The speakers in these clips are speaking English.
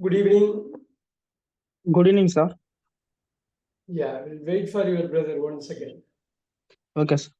Good evening. Good evening, sir. Yeah, we'll wait for your brother once again. Okay, sir.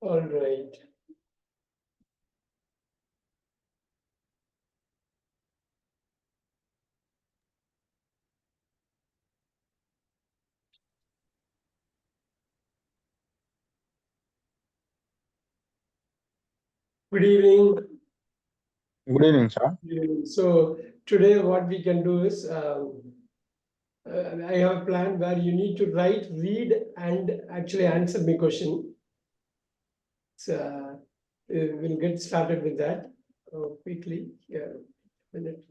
All right. Good evening. Good evening, sir. So today what we can do is I have a plan where you need to write, read, and actually answer my question. So we'll get started with that quickly. Yeah, minute.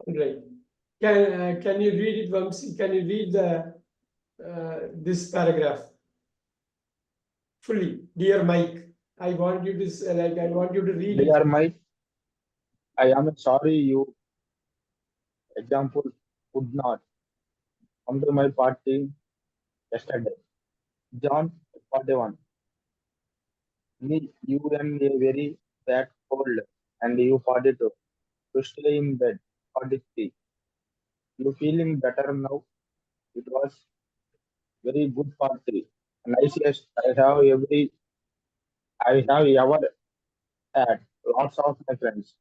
Right. Can you read it, Vamsi? Can you read the this paragraph fully? Dear Mike, I want you to I want you to read it. Dear Mike, I am sorry you example could not come to my party yesterday. John 41. You and a very bad cold and you 42. To stay in bed 43. You feeling better now? It was very good party. Nicest I have ever had. Lots of my friends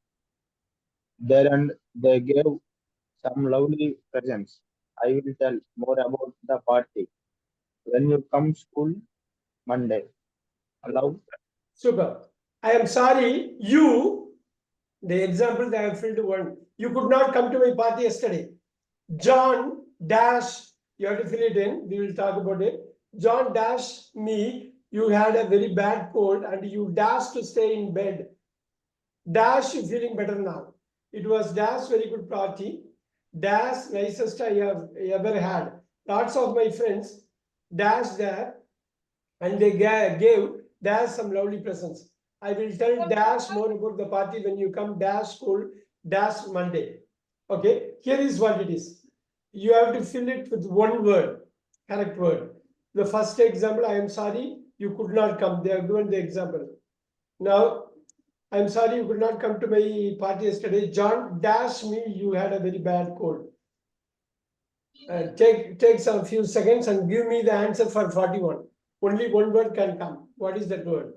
there and they gave some lovely presents. I will tell more about the party when you come school Monday. Love, Super. I am sorry, the example that I have filled one, you could not come to my party yesterday. John dash, you have to fill it in, we will talk about it. John dash me, you had a very bad cold and you dashed to stay in bed. Dash, you feeling better now. It was dash, very good party. Dash, nicest I have ever had. Lots of my friends dash there and they gave dash some lovely presents. I will tell dash more about the party when you come dash school dash Monday. Okay, here is what it is. You have to fill it with one word, correct word. The first example, I am sorry you could not come. They have given the example. Now, I'm sorry you could not come to my party yesterday. John dash me, you had a very bad cold. Take some few seconds and give me the answer for 41. Only one word can come. What is that word?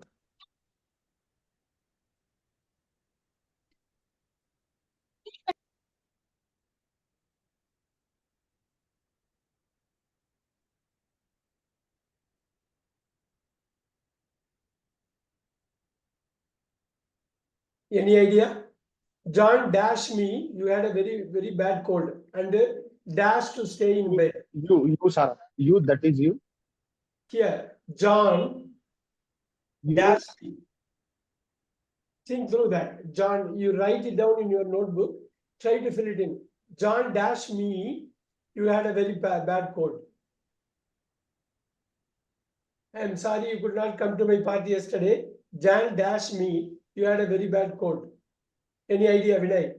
Any idea? John dash me, you had a very bad cold and dash to stay in bed. you, sir. You, that is you. Here, John dash me. Think through that. John, you write it down in your notebook. Try to fill it in. John dash me. You had a very bad cold. I'm sorry you could not come to my party yesterday. John dash me. You had a very bad cold. Any idea, Vinay?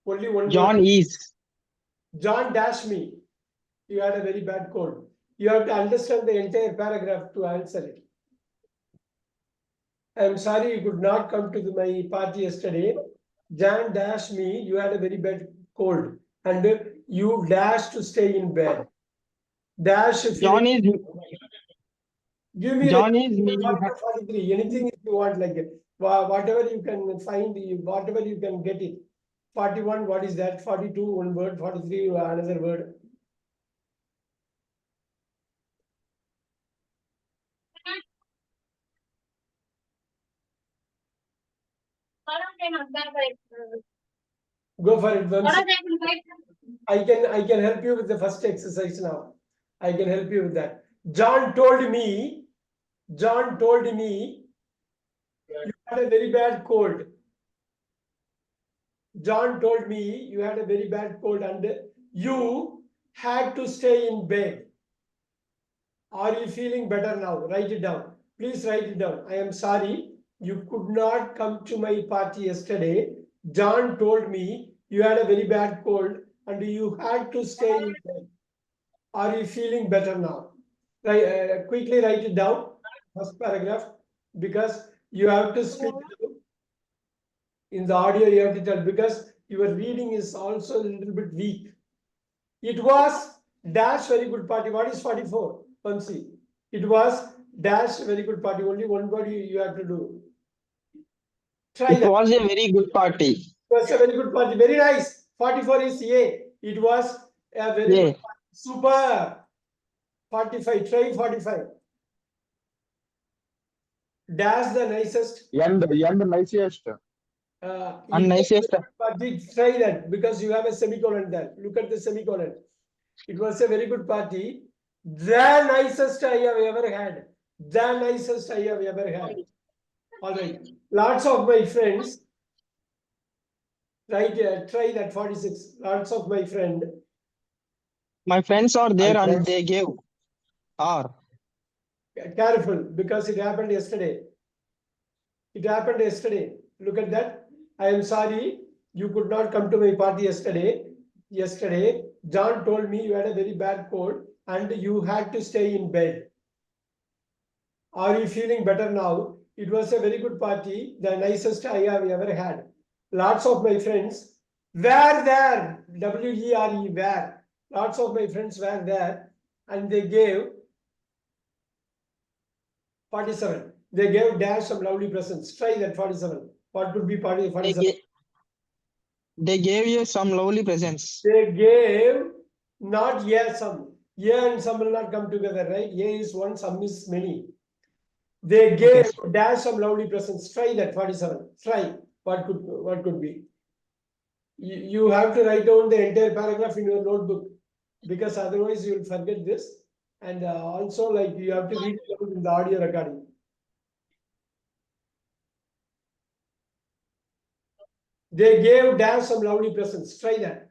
Only one John word. is. John dash me. You had a very bad cold. You have to understand the entire paragraph to answer it. I'm sorry you could not come to my party yesterday. John dashed me. You had a very bad cold, and you dashed to stay in bed. Dash. John is. Give me John like is meaning. 43. Anything if you want, like whatever you can find, whatever you can get it. 41. What is that? 42. One word. 43. Another word. Go for it. Vamsi. I can help you with the first exercise now. I can help you with that. John told me you had a very bad cold. John told me you had a very bad cold and you had to stay in bed. Are you feeling better now? Write it down. Please write it down. I am sorry you could not come to my party yesterday. John told me you had a very bad cold and you had to stay in bed. Are you feeling better now? Quickly write it down, first paragraph, because you have to speak in the audio. You have to tell because your reading is also a little bit weak. It was dash very good party. What is 44? Vamsi. It was dash very good party. Only one word you have to do. Try It that. was a very good party. It was a very good party. Very nice. 44 is A. It was a very Yeah. good party. Super. 45. Try 45. Dash the nicest. And nicest. And nicest. But try that because you have a semicolon there. Look at the semicolon. It was a very good party. The nicest I have ever had. The nicest I have ever had. All right. Lots of my friends. Right here. Try that 46. Lots of my friend. My friends are there My and friends. they gave. Are. Careful because it happened yesterday. It happened yesterday. Look at that. I am sorry you could not come to my party yesterday. Yesterday, John told me you had a very bad cold and you had to stay in bed. Are you feeling better now? It was a very good party, the nicest I have ever had. Lots of my friends were there. W-E-R-E, were. Lots of my friends were there and they gave 47. They gave dash some lovely presents. Try that 47. What could be party They 47? gave, they gave you some lovely presents. They gave not some. And some will not come together, right? A is one, some is many. They gave Okay. dash some lovely presents. Try that 47. Try. What could be? You have to write down the entire paragraph in your notebook because otherwise you will forget this. And also like you have to read it out in the audio recording. They gave dash some lovely presents. Try that.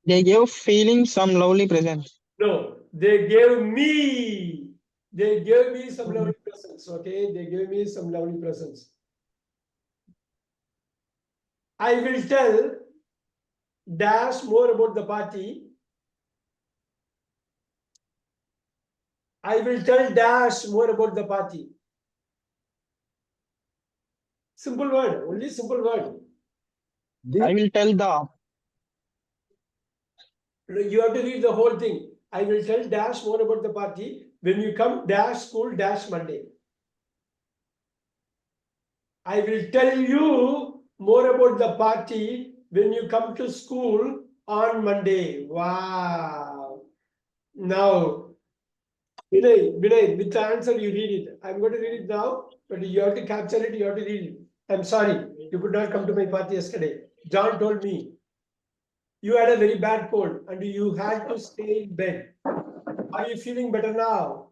They gave feeling some lovely presents. No, they gave me. They gave me some lovely presents. Okay, they gave me some lovely presents. I will tell dash more about the party. I will tell dash more about the party. Simple word, only simple word. I will tell the. You have to read the whole thing. I will tell dash more about the party when you come dash school dash Monday. I will tell you more about the party when you come to school on Monday. Wow. Now, Vinay, with the answer you read it. I'm going to read it now, but you have to capture it, you have to read it. I'm sorry, you could not come to my party yesterday. John told me. you had a very bad cold and you had to stay in bed. Are you feeling better now?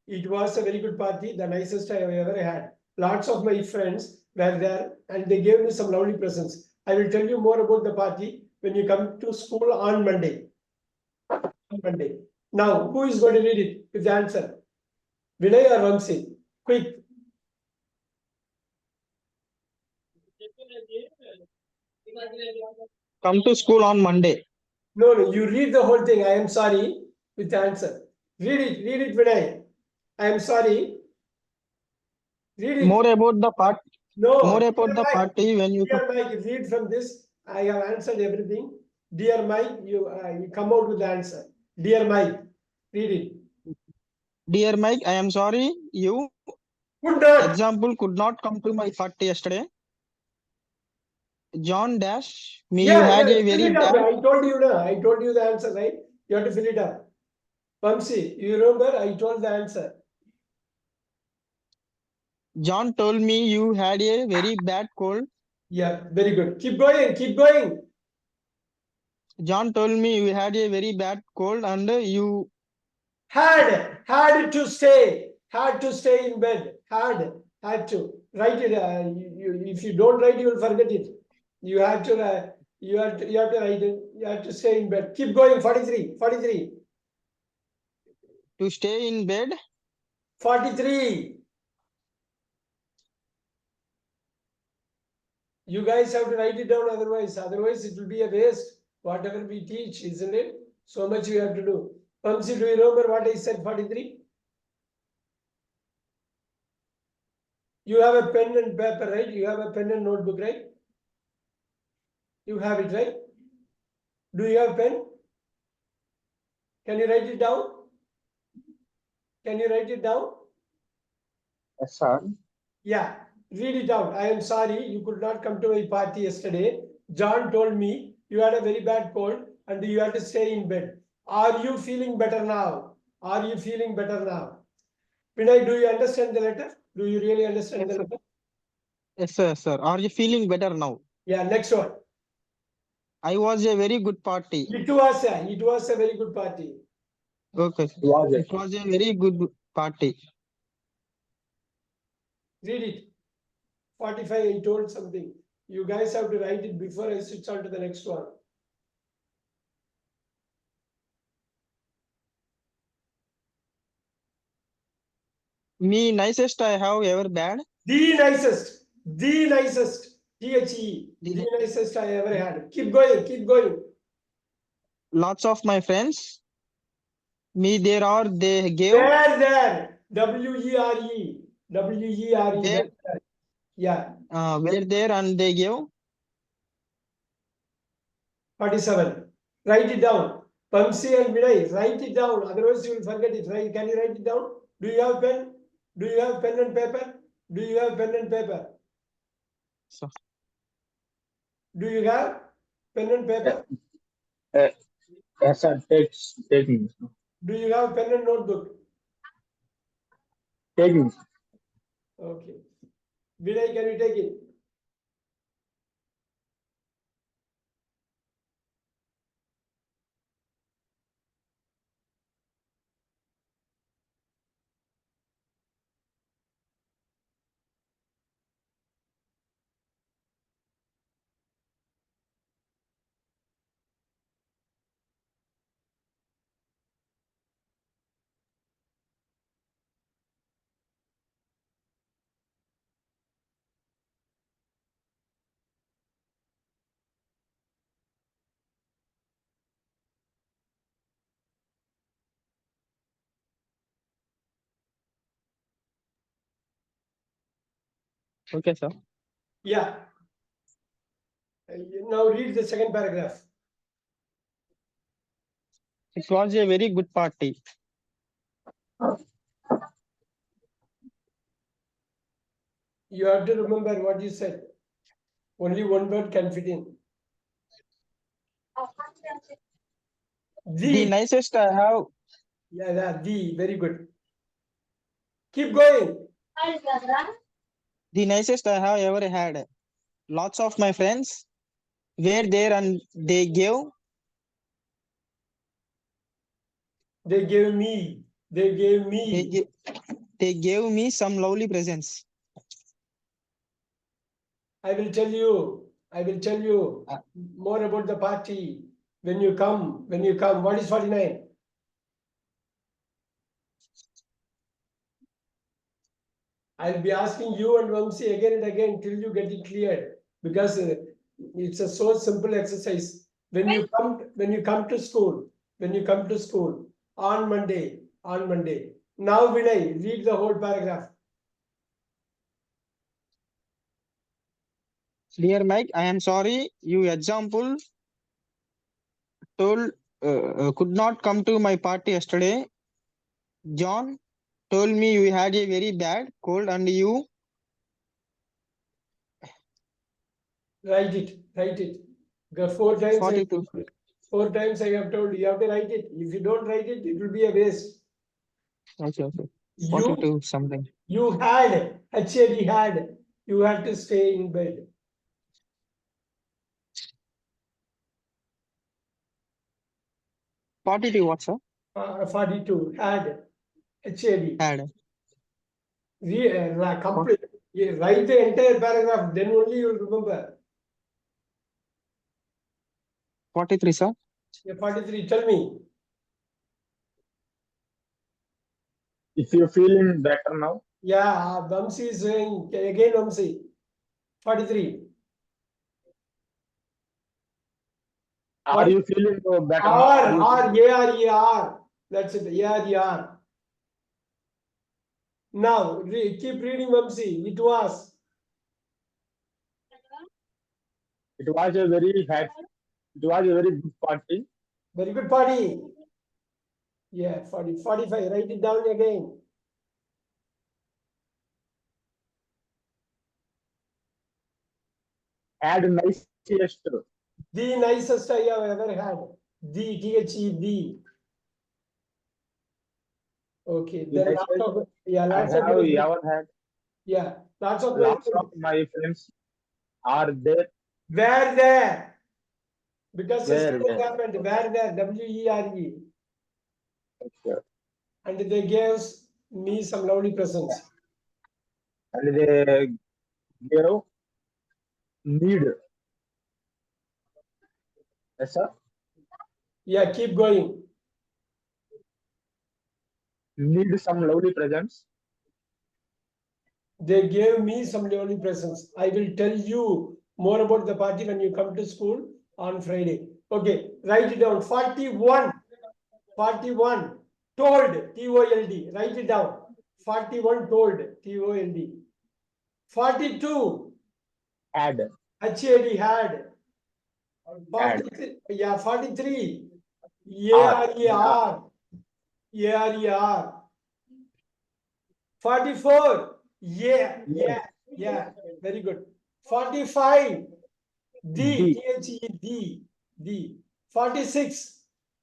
It was a very good party, the nicest I have ever had. Lots of my friends were there and they gave me some lovely presents. I will tell you more about the party when you come to school on Monday. On Monday. Now, who is going to read it with the answer? Vinay or Vamsi? Quick. Come to school on Monday. No, you read the whole thing. I am sorry with the answer. Read it, Vinay. I am sorry. Read it. More about the part. No. More about Dear the Mike, party when you Dear Mike, read from this. I have answered everything. Dear Mike, you come out with the answer. Dear Mike, read it. Dear Mike, I am sorry you Could not. example could not come to my party yesterday. John dash me Yeah, you had a fill very it up. bad. I told you now. I told you the answer, right? You have to fill it up. Vamsi, you remember? I told the answer. John told me you had a very bad cold. Yeah, very good. Keep going. Keep going. John told me you had a very bad cold and you Had to stay. Had to stay in bed. Had to. Write it. If you don't write, you will forget it. You have to. You have to write it. You have to stay in bed. Keep going. 43. 43. to stay in bed. 43. You guys have to write it down, otherwise it will be a waste. Whatever we teach, isn't it? So much we have to do. Vamsi, do you remember what I said? 43. You have a pen and paper, right? You have a pen and notebook, right? You have it, right? Do you have pen? Can you write it down? Can you write it down? Yes, sir. Yeah, read it out. I am sorry you could not come to my party yesterday. John told me you had a very bad cold and you had to stay in bed. Are you feeling better now? Are you feeling better now? Vinay, do you understand the letter? Do you really understand Yes, the sir. letter? Yes, sir. Are you feeling better now? Yeah, next one. I was a very good party. It was a very good party. Okay. Was it? It was a very good party. Read it. 45, I told something. You guys have to write it before I switch on to the next one. Me nicest I have ever bad. The nicest. The nicest. THE. The The nicest I ever had. Keep going. Keep going. lots of my friends. Me there are they gave Where there? WERE. WERE. there Yeah. were there and they gave 47. Write it down. Pamsi and Vinay, write it down. Otherwise, you will forget it. Right? Can you write it down? Do you have pen? Do you have pen and paper? Do you have pen and paper? so Do you have pen and paper? Yes, sir. Taking. Do you have pen and notebook? Taking. Okay. Vinay, can you take it? okay, sir. Yeah. Now read the second paragraph. It was a very good party. You have to remember what you said. Only one word can fit in. The The. nicest I have Yeah, the. Very good. Keep going. the nicest I have ever had. Lots of my friends were there and they gave They gave me. They gave me. They gave me some lovely presents. I will tell you. I will tell you more about the party when you come. When you come. What is 49? I'll be asking you and Vamsi again and again till you get it cleared, because it's a so simple exercise. When you come to school, on Monday. Now Vinay, read the whole paragraph. Dear Mike, I am sorry. You example told could not come to my party yesterday. John told me you had a very bad cold and you Write it. The 4 times. 42. 4 times I have told you, you have to write it. If you don't write it, it will be a waste. Okay. You 42 something. had, you had to stay in bed. 42 what, sir? 42, had. Had. Complete. Write the entire paragraph, then only you will remember. 43, sir. 43, tell me. If you're feeling better now, Yeah, Vamsi is saying, again Vamsi. 43. are you feeling better now? R. That's it, AR. Now, keep reading Vamsi. It was. It was a very good party. Very good party. Yeah, 40, 45. Write it down again. Had nicest. The nicest I have ever had. The. Okay. The Then nicest lots of, yeah, I lots of have questions. ever had. Yeah, lots of Lots questions. of my friends are there. Where there? Because Where, something where? happened. Where there? WERE. Okay. And they gave me some lovely presents. And they gave need. Yes, sir. Yeah, keep going. Need some lovely presents. They gave me some lovely presents. I will tell you more about the party when you come to school on Friday. Okay, write it down. 41. 41. Told. TOLD. Write it down. 41 told. TOLD. 42. Had. HAD had. Had. 43. Yeah, 43. R. ARER. 44. Yeah. Very good. 45. D. The. 46.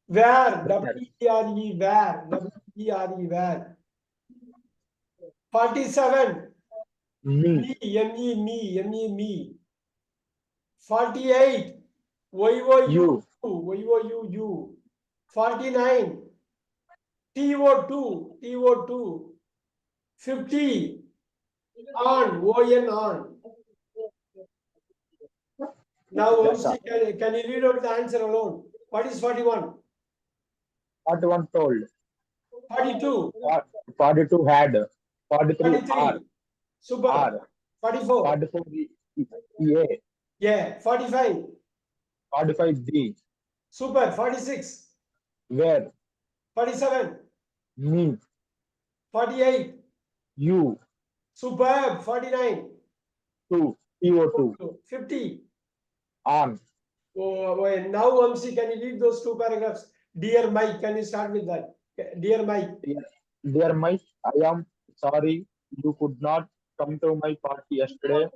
Where? WERE. Where? 47. Me. Me. 48. You. 49. TO2. 50. On. Now, Yes, sir. can you read out the answer alone? What is 41? 41 told. 42. 42 had. 43 R. 43. Super. R. 44. 44 A. Yeah. 45. 45 B. Super. 46. Where? 47. Me. 48. You. Superb. 49. 2. TO2. 50. On. Oh, now, Vamsi, can you read those two paragraphs? Dear Mike, can you start with that? Dear Mike. Dear Mike, I am sorry you could not come to my party yesterday.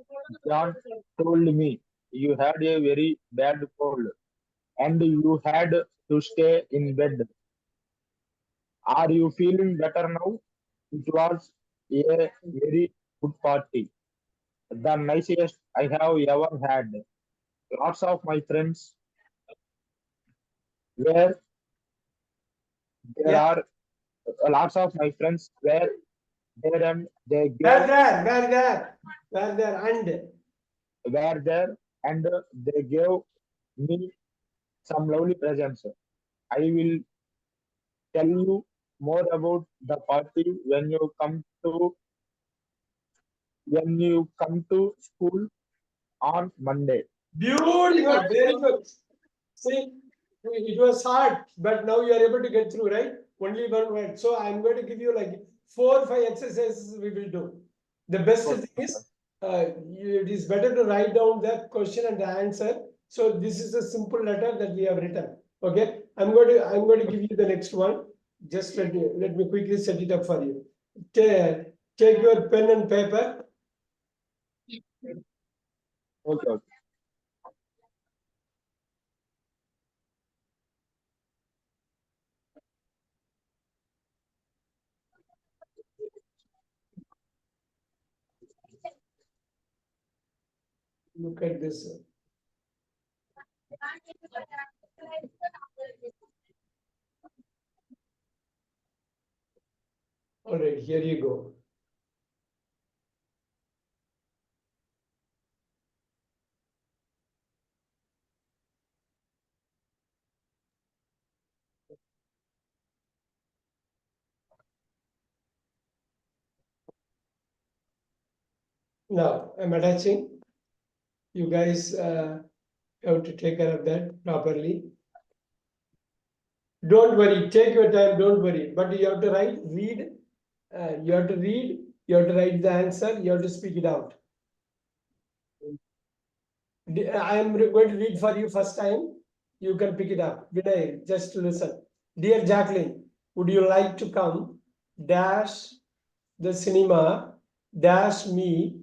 John told me you had a very bad cold and you had to stay in bed. Are you feeling better now? It was a very good party. The nicest I have ever had. Lots of my friends were There Yeah. are lots of my friends were there and they Where gave there, and were there and they gave me some lovely presents. I will tell you more about the party when you come to school on Monday. beautiful, very good. See, it was hard, but now you are able to get through, right? Only one word. So I'm going to give you like 4 or 5 exercises we will do. The best Okay. thing is, it is better to write down the question and the answer. So this is a simple letter that we have written. Okay, I'm going to give you the next one. Just let me quickly set it up for you. Take your pen and paper. Okay. Okay. Look at this. All right, here you go. Now I'm attaching. You guys have to take care of that properly. Don't worry, take your time, don't worry. But you have to read, you have to read, you have to write the answer, you have to speak it out. I am going to read for you first time. You can pick it up. Vinay, just listen. Dear Jacqueline, would you like to come dash the cinema dash me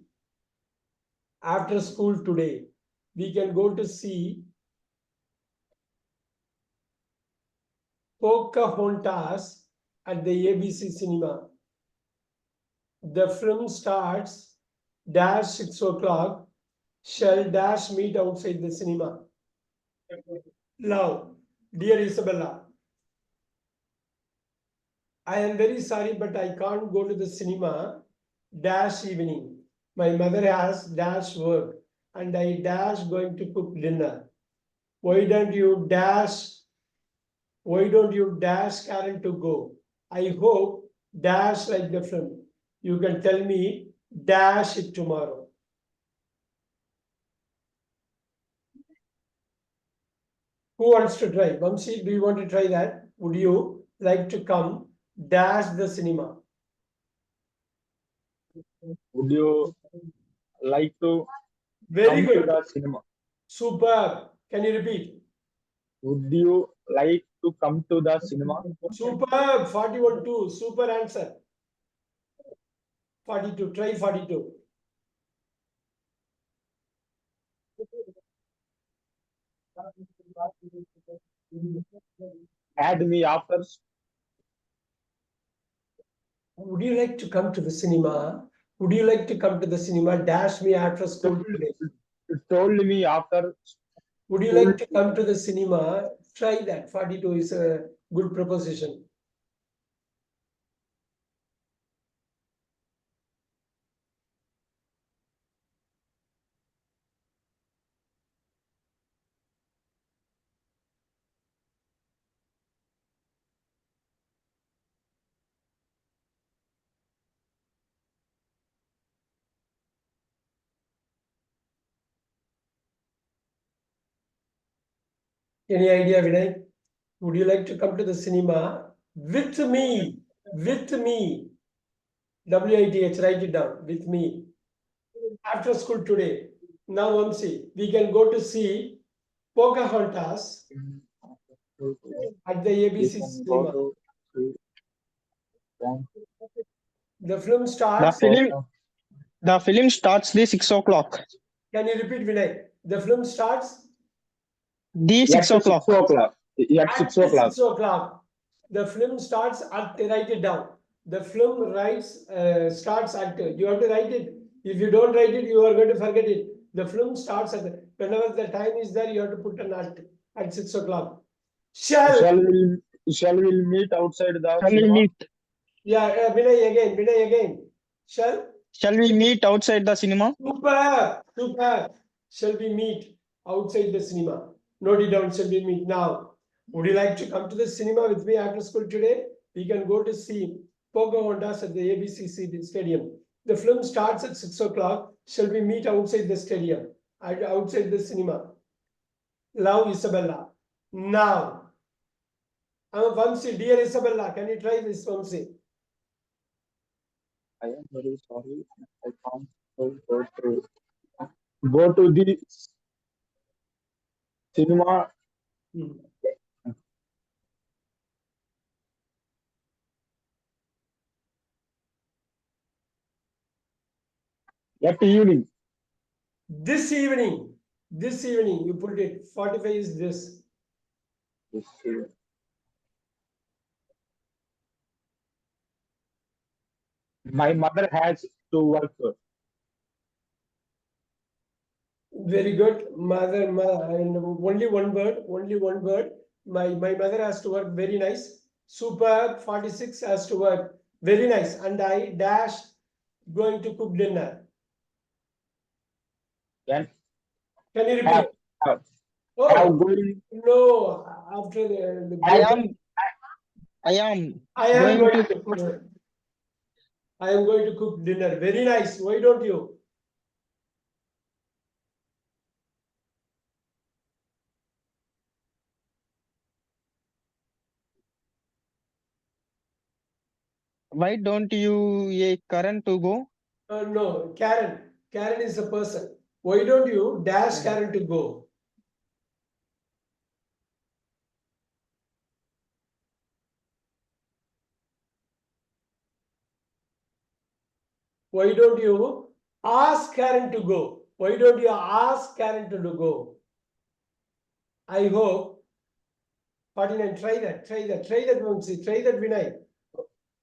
after school today? We can go to see Pocahontas at the ABC cinema. The film starts dash 6 o'clock. Shall dash meet outside the cinema. Love, dear Isabella, I am very sorry, but I can't go to the cinema dash evening. My mother has dash work and I dash going to cook dinner. Why don't you dash Karen to go? I hope dash like the film. You can tell me dash it tomorrow. Who wants to try? Vamsi, do you want to try that? Would you like to come dash the cinema? Would you like to Very come to good. the cinema? Superb. Can you repeat? Would you like to come to the cinema? Superb. 41 2. Super answer. 42. Try 42. Add me after. Would you like to come to the cinema? Would you like to come to the cinema? Dash me after school today. Told me after. Would you like to come to the cinema? Try that. 42 is a good proposition. Any idea, Vinay? Would you like to come to the cinema with me? With me. WITH, write it down. With me. After school today. Now, Vamsi, we can go to see Pocahontas at the You ABC can go cinema. to see The film The starts. film starts the 6 o'clock. Can you repeat, Vinay? The film starts The 6 at 6 o'clock. o'clock. At 6 o'clock. 6 o'clock. The film starts at, write it down. The film starts at, you have to write it. If you don't write it, you are going to forget it. The film starts whenever the time is there, you have to put an at 6 o'clock. Shall Shall we Shall we meet outside the Shall we cinema? meet? Yeah, Vinay again. Shall? Shall we meet outside the cinema? Super. Shall we meet outside the cinema? Note it down, shall we meet now? Would you like to come to the cinema with me after school today? We can go to see Pocahontas at the ABCC Stadium. The film starts at 6 o'clock. Shall we meet outside the stadium? Outside the cinema. Love, Isabella. Now. Vamsi, dear Isabella, can you try this, Vamsi? I am very sorry. I can't go to the cinema. Hmm. That evening. This evening, you put it. 45 is this. This evening. My mother has to work. Very good. Mother, and only one word. My mother has to work. Very nice. Super. 46 has to work. Very nice. And I dash going to cook dinner. Can Can you repeat? have, have Oh, going. no. After the I am I am going going to to I am going to cook dinner. Very nice. Why don't you? Why don't you a current to go? No, Karen. Karen is a person. Why don't you dash Karen to go? Why don't you ask Karen to go? Why don't you ask Karen to go? I hope 49. Try that, Vamsi. Try that, Vinay.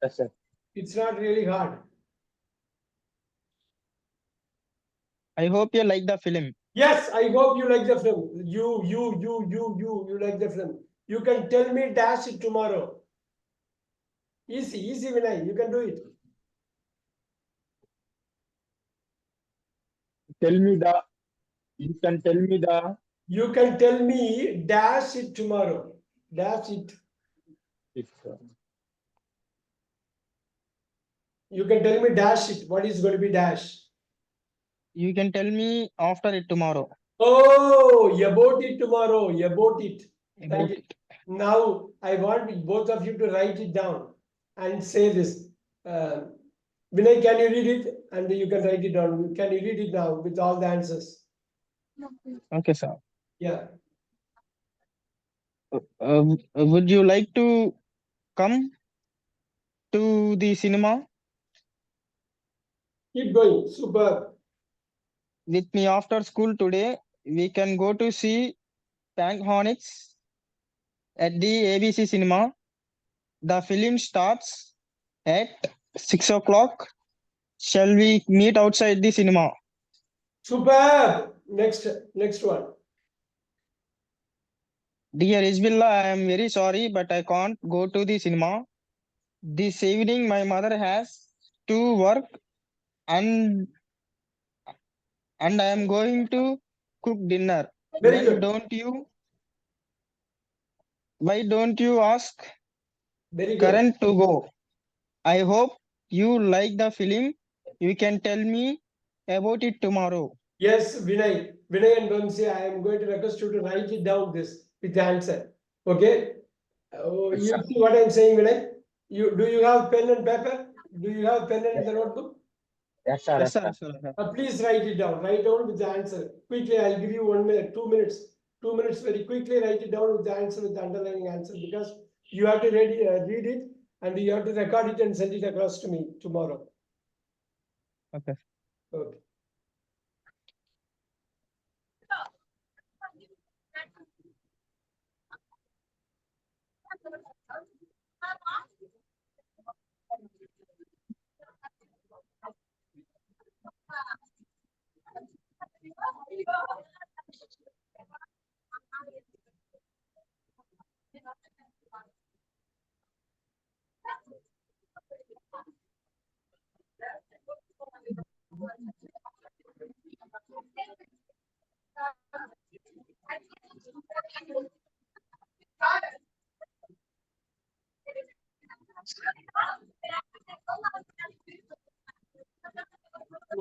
Yes, sir. It's not really hard. I hope you like the film. Yes, I hope you like the film. You like the film. You can tell me dash it tomorrow. Easy, Vinay. You can do it. Tell me the. You can tell me the. You can tell me dash it tomorrow. Dash it. If, You can tell me dash it. What is going to be dash? You can tell me after it tomorrow. Oh, about it tomorrow. About it. About Thank you. Now I want both of you to write it down and say this. Vinay, can you read it? And you can write it down. Can you read it now with all the answers? Okay, sir. Yeah. Would you like to come to the cinema Keep going. Super. with me after school today? We can go to see Tank Hornets at the ABC cinema. The film starts at 6 o'clock. Shall we meet outside the cinema? Superb. Next one. Dear Isbilla, I am very sorry, but I can't go to the cinema. This evening, my mother has to work and I am going to cook dinner. Very Why good. don't you why don't you ask Very good. Karan to go? I hope you like the film. You can tell me about it tomorrow. Yes, Vinay and Vamsi, I am going to request you to write it down this with the answer. Okay? yes, You sir. see what I am saying, Vinay? Do you have pen and paper? Do you have pen and the notebook? Yes, sir. Yes, Yes, sir. sir. Yes, sir. Please write it down. Write down with the answer. Quickly, I'll give you 1 minute, 2 minutes. 2 minutes, very quickly write it down with the answer, with the underlying answer, because you have to read it and you have to record it and send it across to me tomorrow. Okay. Okay.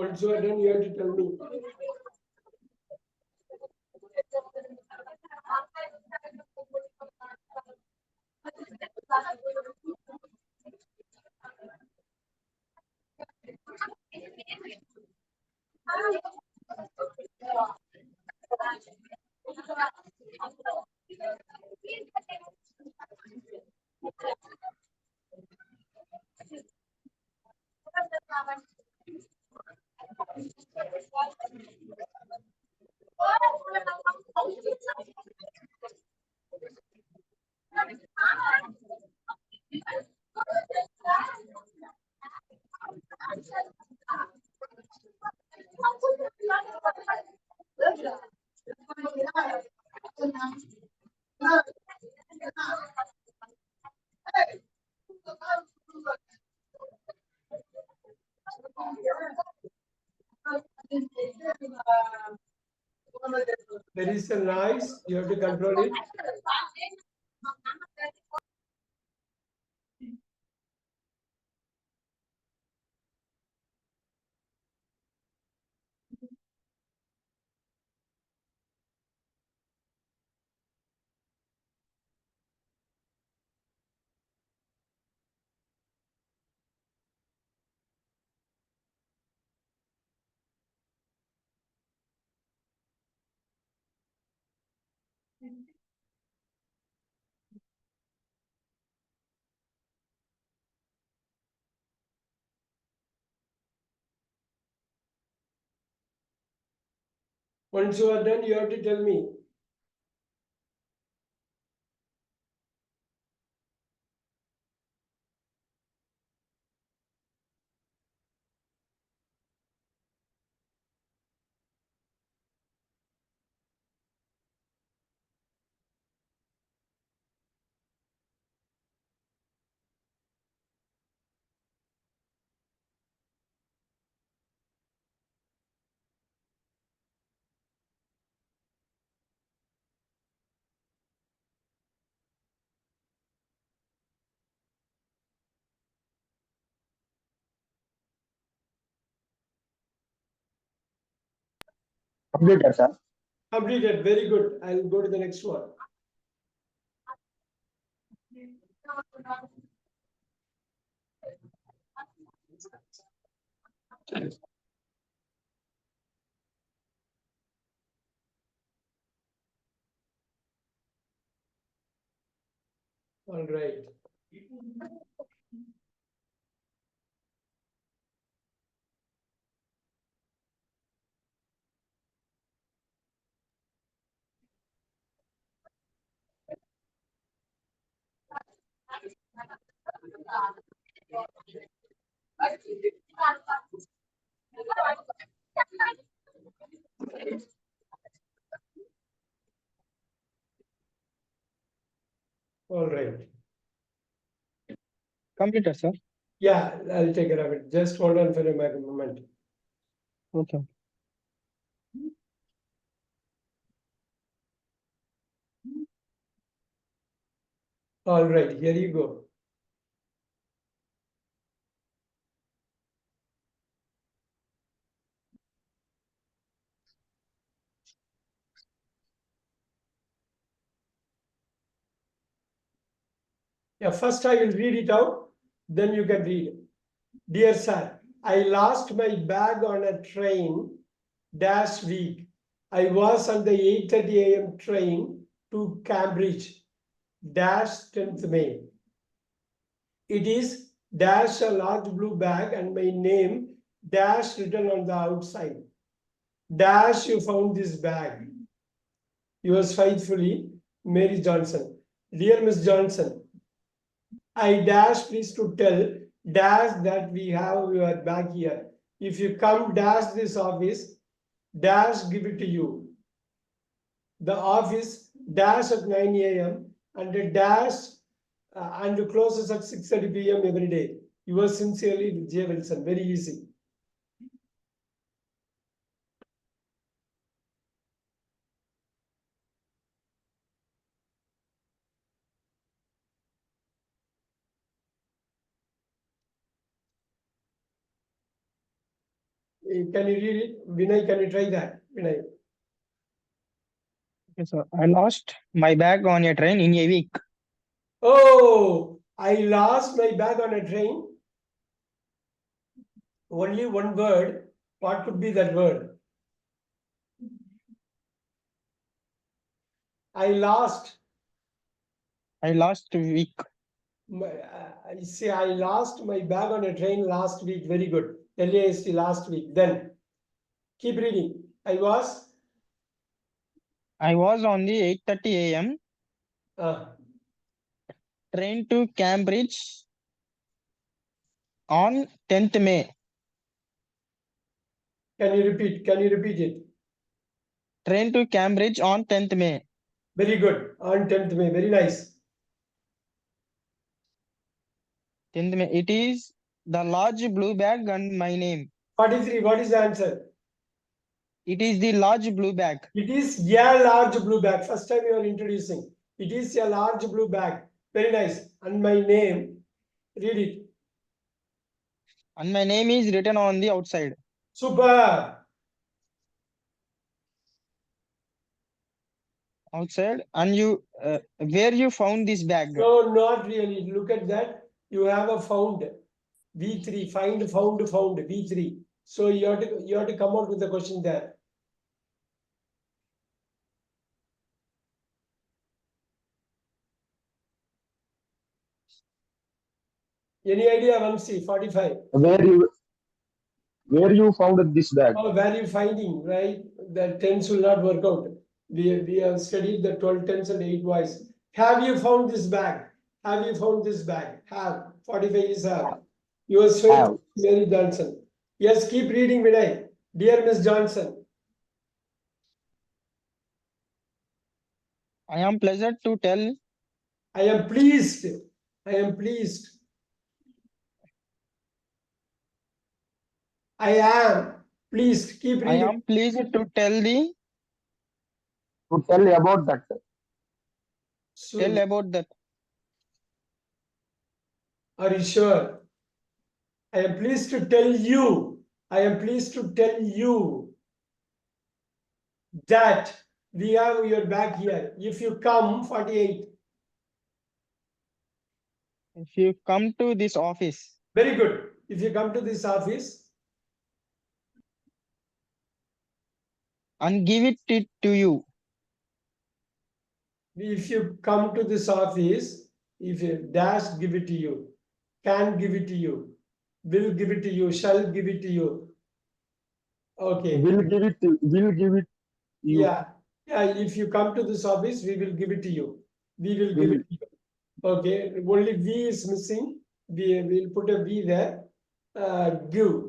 Once you are done, you have to tell me. There is a noise, you have to control it. Once you are done, you have to tell me. Completed, sir. Completed, very good. I'll go to the next one. All right. All right. Completed, sir. Yeah, I'll take care of it. Just hold on for a moment. Okay. All right, here you go. Yeah, first I will read it out, then you can read. Dear sir, I lost my bag on a train dash week. I was on the 8:30 a.m. train to Cambridge dash 10th May. It is dash a large blue bag and my name dash written on the outside. Dash you found this bag. Yours faithfully, Mary Johnson. Dear Miss Johnson, I dash please to tell dash that we have your bag here. If you come dash this office, dash give it to you. The office dash at 9 a.m. and the dash and closes at 6:30 p.m. every day. Yours sincerely, J. Wilson. Very easy. Can you read it? Vinay, can you try that? Vinay. Okay, sir. I lost my bag on a train in a week. Oh, I lost my bag on a train. Only one word. What could be that word? I lost. I lost week. I say I lost my bag on a train last week. Very good. LAST last week. Then keep reading. I was on the 8:30 a.m. Uh, train to Cambridge on 10th May. can you repeat? Can you repeat it? Train to Cambridge on 10th May. Very good. On 10th May. Very nice. 10th May. It is the large blue bag and my name. 43. What is the answer? It is the large blue bag. It is a large blue bag. First time you are introducing. It is a large blue bag. Very nice. And my name. Read it. And my name is written on the outside. Super. Outside. And you, where you found this bag? No, not really. Look at that. You have a found. V3. Find, found, found. V3. So you have to come out with the question there. Any idea, Vamsi? 45. Where you found this bag? Oh, value finding, right? The tense will not work out. We have studied the 12 tense and 8 voice. Have you found this bag? Have you found this bag? Have. 45 is have. Yours faith, Have. Mary Johnson. Yes, keep reading, Vinay. Dear Miss Johnson, I am pleased to tell. I am pleased. I am pleased. I am pleased. Keep I reading. am pleased to tell the. To tell about that. So, Tell about that. are you sure? I am pleased to tell you. I am pleased to tell you that we have your bag here. If you come, 48. If you come to this office. Very good. If you come to this office, And give it to you. if you come to this office, if you dash, give it to you, can give it to you, will give it to you, shall give it to you. Okay. Will give it you. Yeah. Yeah. If you come to this office, we will give it to you. We will give Will. it to you. Okay. Only V is missing. We will put a V there. Give.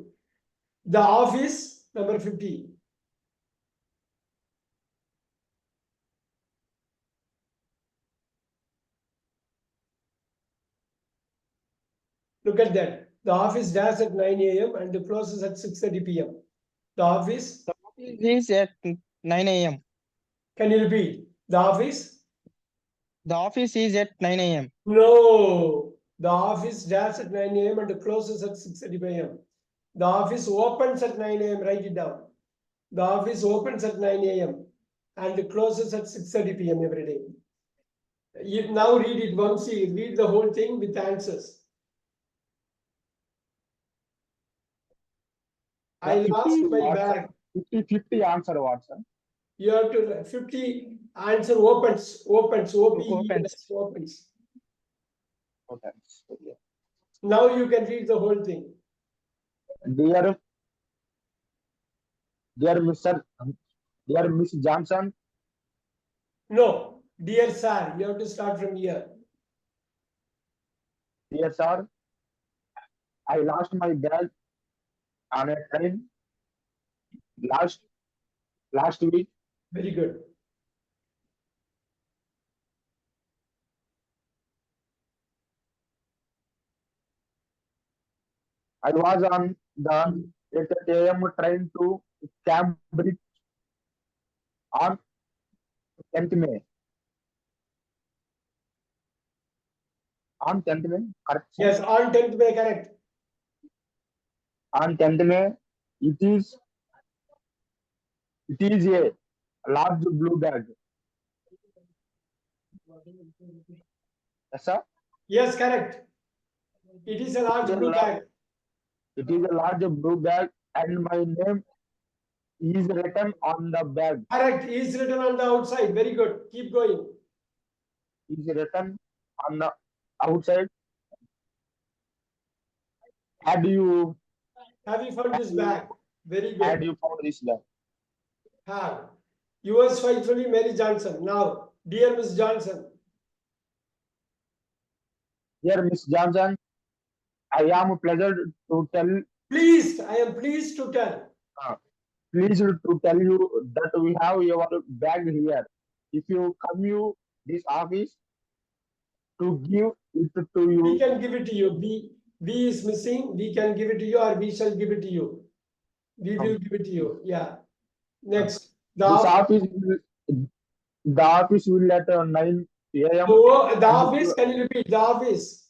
The office, number 50. Look at that. The office starts at 9 a.m. and closes at 6:30 p.m. The office, The office is at 9 a.m. can you repeat? The office? The office is at 9 a.m. No. The office starts at 9 a.m. and closes at 6:30 p.m. The office opens at 9 a.m. Write it down. The office opens at 9 a.m. and closes at 6:30 p.m. every day. You now read it once. You read the whole thing with answers. I lost my bag. 50 answer what, sir? You have to 50 answer opens, opens, Opens. opens. Okay. Now you can read the whole thing. Dear, dear Mr. Dear Miss Johnson, No, dear sir, you have to start from here. dear sir, I lost my bag on a train last week. Very good. I was on the 8 a.m. train to Cambridge on 10th May. On 10th May, correct? Sir? Yes, on 10th May, correct. On 10th May, It is a large blue bag. Yes, sir. Yes, correct. It is a large It is a blue bag. It is a large blue bag, and my name is written on the bag. Correct. Is written on the outside. Very good. Keep going. Is written on the outside. Had you Have you found this bag? Very had good. you found this bag? Have. Yours faithfully, Mary Johnson. Now, dear Miss Johnson, Dear Miss Johnson, I am pleased to tell pleased. I am pleased to tell. pleased to tell you that we have your bag here. If you come to this office to give it to We you, can give it to you. B is missing. We can give it to you, or we shall give it to you. We will give it to you. Yeah. Next. this office will at 9 a.m. The office. Can you repeat? The office.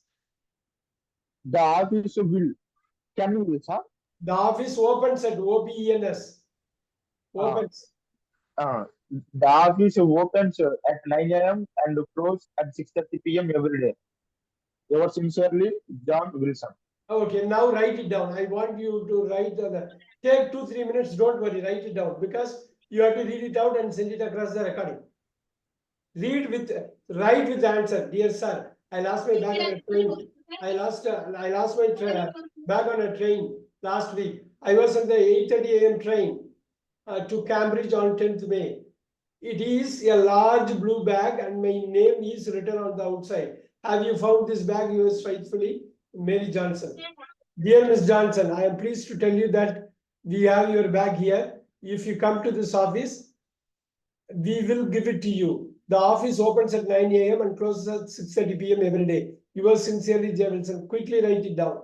The office will. Can you, sir? The office opens at OPENS. Opens. The office opens at 9 a.m. and closes at 6:30 p.m. every day. Yours sincerely, John Wilson. Okay, now write it down. I want you to write take 2-3 minutes. Don't worry, write it down because you have to read it out and send it across the recording. Write with the answer. Dear sir, I lost my bag on a train. I lost my bag on a train last week. I was on the 8:30 a.m. train to Cambridge on 10th May. It is a large blue bag and my name is written on the outside. Have you found this bag? Yours faithfully, Mary Johnson. Dear Miss Johnson, I am pleased to tell you that we have your bag here. If you come to this office, we will give it to you. The office opens at 9 a.m. and closes at 6:30 p.m. every day. Yours sincerely, J. Wilson. Quickly write it down.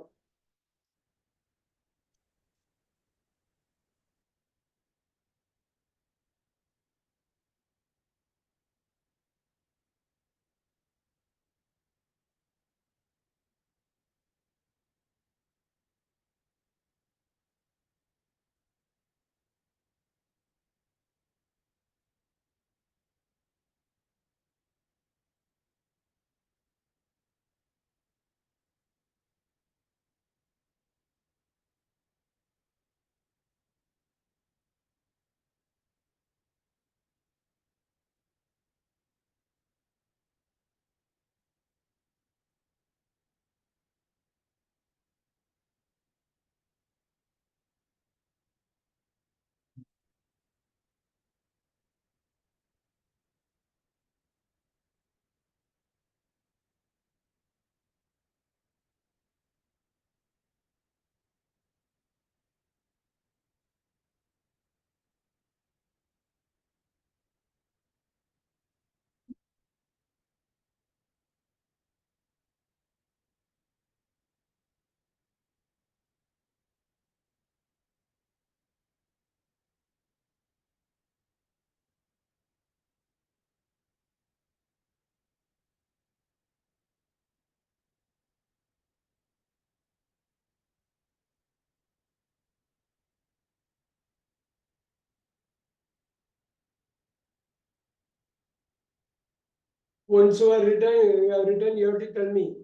Once you have written, you have to tell me.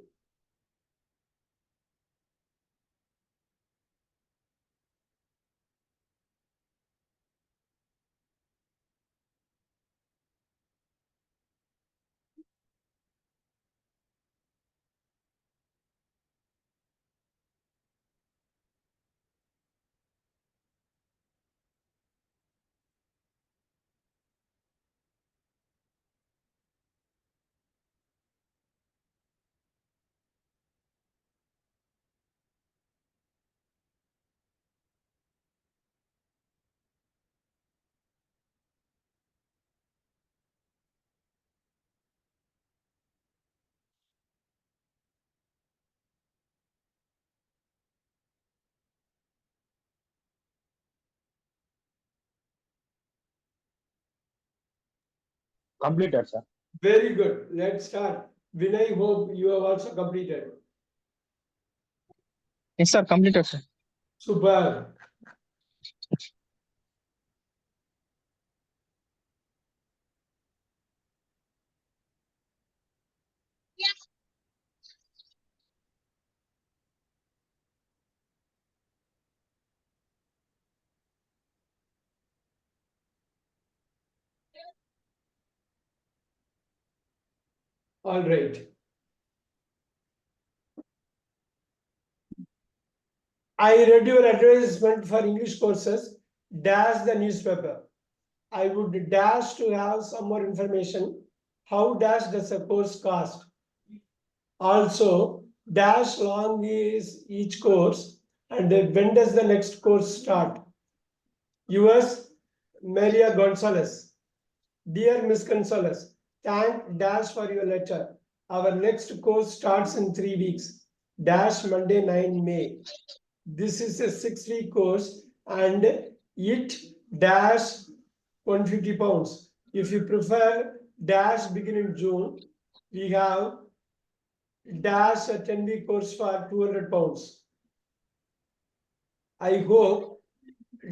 Completed, sir. Very good. Let's start. Vinay, hope you have also completed. Yes, sir. Completed, sir. Super. All right. I read your advertisement for English courses. Dash the newspaper. I would dash to have some more information. How dash does a course cost? Also, dash long is each course, and when does the next course start? Yours, Maria Gonzalez. Dear Miss Gonzalez, thank dash for your letter. Our next course starts in 3 weeks. Dash Monday 9 May. This is a 6-week course and it dash 150 pounds. If you prefer dash begin in June, we have dash a 10-week course for 200 pounds. I hope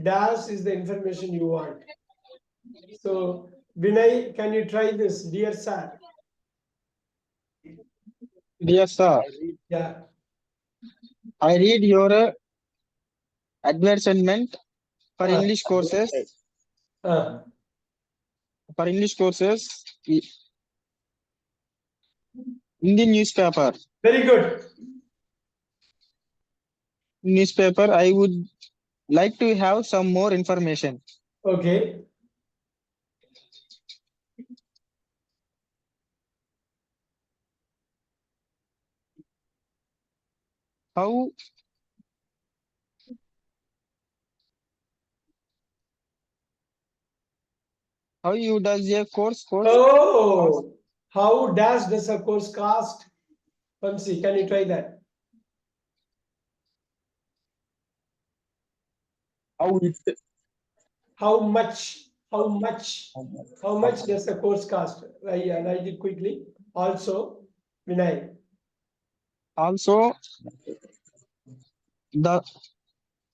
dash is the information you want. So Vinay, can you try this, dear sir? Dear sir, Yeah. I read your advertisement for Ah. English courses. Uh, For English courses in the newspaper. very good. Newspaper, I would like to have some more information. Okay. How you does a course cost? Oh, how does a course cost? Vamsi, can you try that? How it How much? How much? How much does a course cost? Write it quickly. Also, Vinay, Also, the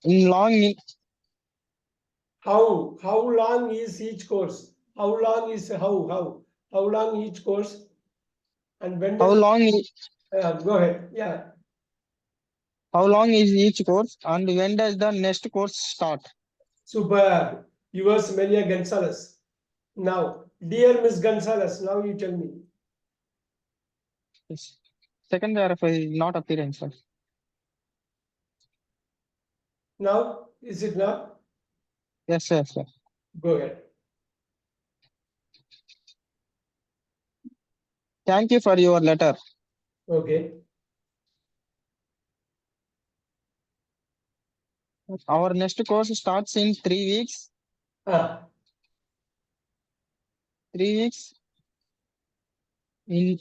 in long how long is each course? How long is how long each course? And when how does long go ahead? Yeah, how long is each course and when does the next course start? super. Yours, Maria Gonzalez. Now, dear Miss Gonzalez, now you tell me. Yes. Second paragraph is not appearing, sir. Now, is it not? Yes, yes, sir. Go ahead. Thank you for your letter. Okay. Our next course starts in 3 weeks. Ah, 3 weeks in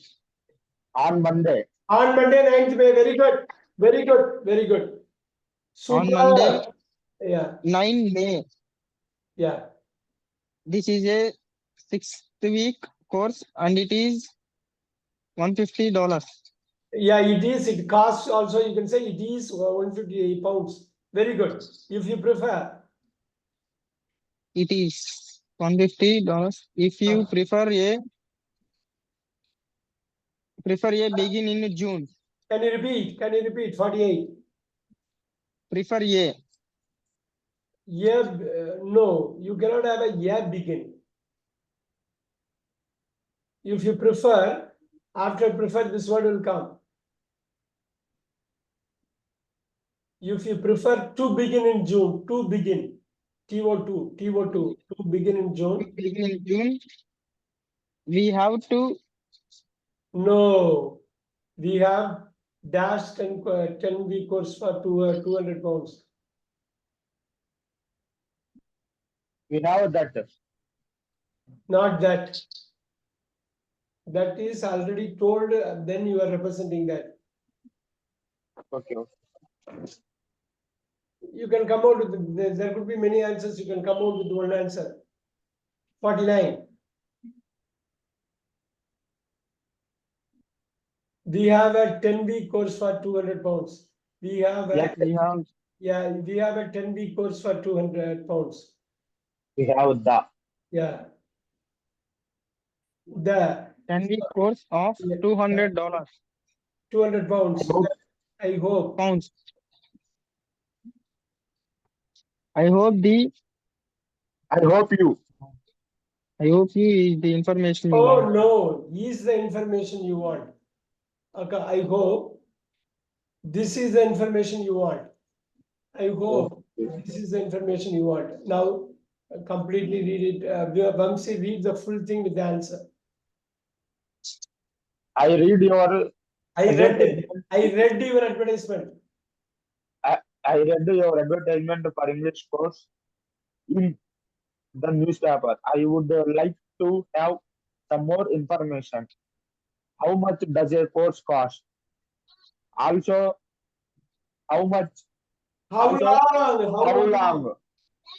on Monday. on Monday, 9th May. Very good. Very good. Very good. on Super. Monday, Yeah. 9 May. Yeah. This is a 6th week course and it is $150. Yeah, it is. It costs also. You can say it is 158 pounds. Very good. If you prefer. It is $150. If you Ah, prefer a begin in June. can you repeat? Can you repeat? 48. Prefer a Yeah. No, you cannot have a yeah begin. If you prefer, after prefer, this word will come. If you prefer to begin in June, to begin, TO2, to begin in June. begin in June. We have to No, we have dash 10-week course for 200 pounds. We have that. Not that. That is already told, then you are representing that. Okay. You can come out with, there could be many answers, you can come out with one answer. 49. We have a 10-week course for 200 pounds. We have a, we have yeah, we have a 10-week course for 200 pounds. We have the. Yeah. The 10-week course of yeah, $200 200 pounds. I hope. pounds. I hope the I hope you. I hope you is the information you Oh want. no, is the information you want. Okay, I hope this is the information you want. I hope Okay. this is the information you want. Now, completely read it. Vamsi, read the full thing with the answer. I read your I advertisement. read your advertisement. I read your advertisement for English course in the newspaper. I would like to have some more information. How much does a course cost? Also, how much? How Also, long? How how long? long?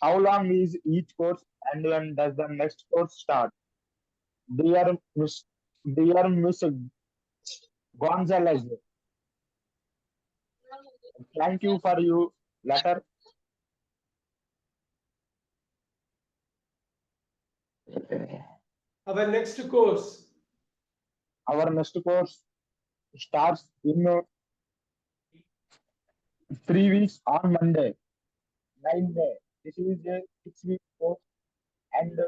How long is each course, and when does the next course start? Dear Miss, dear Miss Gonzalez, thank you for your letter. Our next course. Our next course starts in 3 weeks on Monday, 9 May. This is a 6 week course, and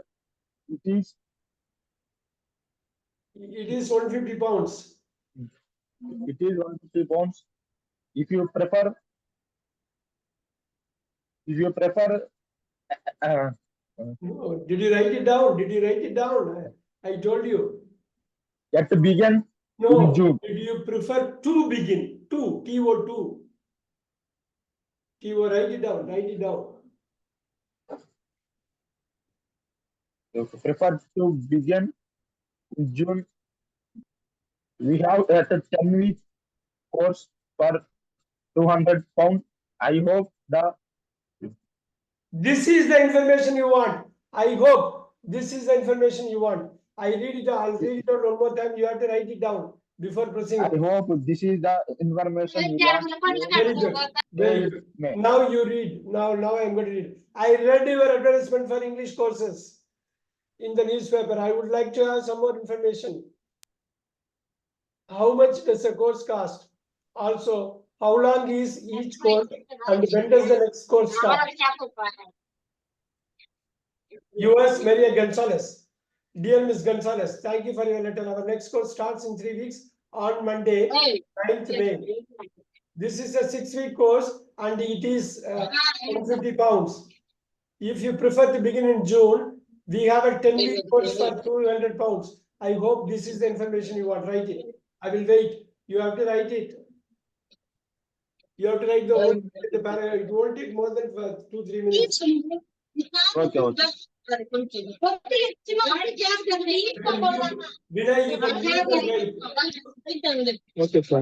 it is It is 150 pounds. it is 150 pounds. If you prefer, if you prefer, uh, No, did you write it down? Did you write it down? I told you. at begin in No, June. did you prefer to begin? To, keyword to. Keyword, write it down, write it down. You prefer to begin in June. We have at a 10-week course for 200 pounds. I hope the This is the information you want. I hope this is the information you want. I'll read it out one more time. You have to write it down before I proceeding. hope this is the information you want. Very good. Very good. Now you read. Now I'm going to read. I read your advertisement for English courses in the newspaper. I would like to have some more information. How much does a course cost? Also, how long is each course and when does the next course start? Yours, Maria Gonzalez. Dear Ms. Gonzalez, thank you for your letter. Our next course starts in 3 weeks on Monday, 9th May. This is a 6 week course and it is 150 pounds. If you prefer to begin in June, we have a 10-week course for 200 pounds. I hope this is the information you want. Write it. I will wait. You have to write it. You have to write the whole the paragraph. It won't take more than 2-3 minutes. Okay, okay. Vinay, you can leave the mail. Okay, sir.